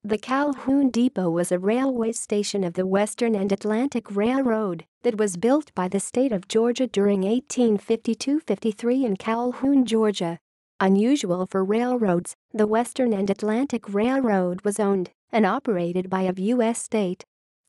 The Calhoun Depot was a railway station of the Western and Atlantic Railroad that was built by the state of Georgia during 1852-53 in Calhoun, Georgia. Unusual for railroads, the Western and Atlantic Railroad was owned and operated by a U.S. state.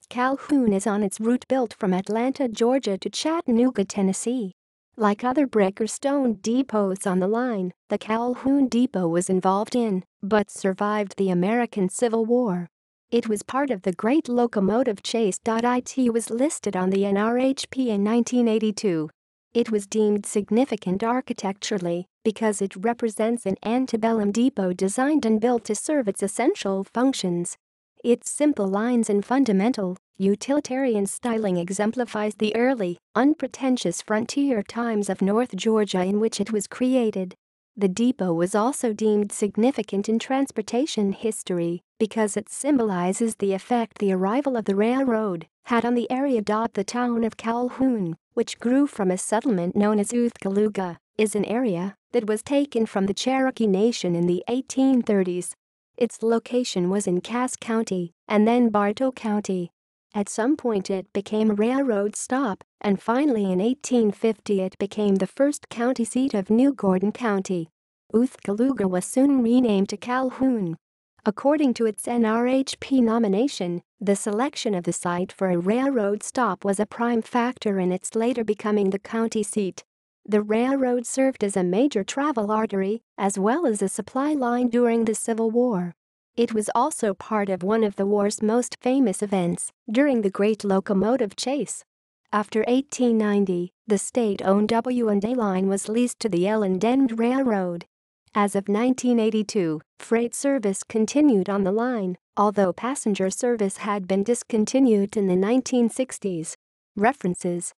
Calhoun is on its route built from Atlanta, Georgia to Chattanooga, Tennessee. Like other brick or stone depots on the line, the Calhoun Depot was involved in, but survived the American Civil War. It was part of the Great Locomotive Chase.It was listed on the NRHP in 1982. It was deemed significant architecturally because it represents an antebellum depot designed and built to serve its essential functions. Its simple lines and fundamental, utilitarian styling exemplifies the early, unpretentious frontier times of North Georgia in which it was created. The depot was also deemed significant in transportation history because it symbolizes the effect the arrival of the railroad had on the area. The town of Calhoun, which grew from a settlement known as Oothcalooga, is an area that was taken from the Cherokee Nation in the 1830s. Its location was in Cass County and then Bartow County. At some point it became a railroad stop, and finally in 1850 it became the first county seat of New Gordon County. Oothcalooga was soon renamed to Calhoun. According to its NRHP nomination, the selection of the site for a railroad stop was a prime factor in its later becoming the county seat. The railroad served as a major travel artery as well as a supply line during the Civil War. It was also part of one of the war's most famous events, during the Great Locomotive Chase. After 1890, the state-owned W&A line was leased to the L&N Railroad. As of 1982, freight service continued on the line, although passenger service had been discontinued in the 1960s. References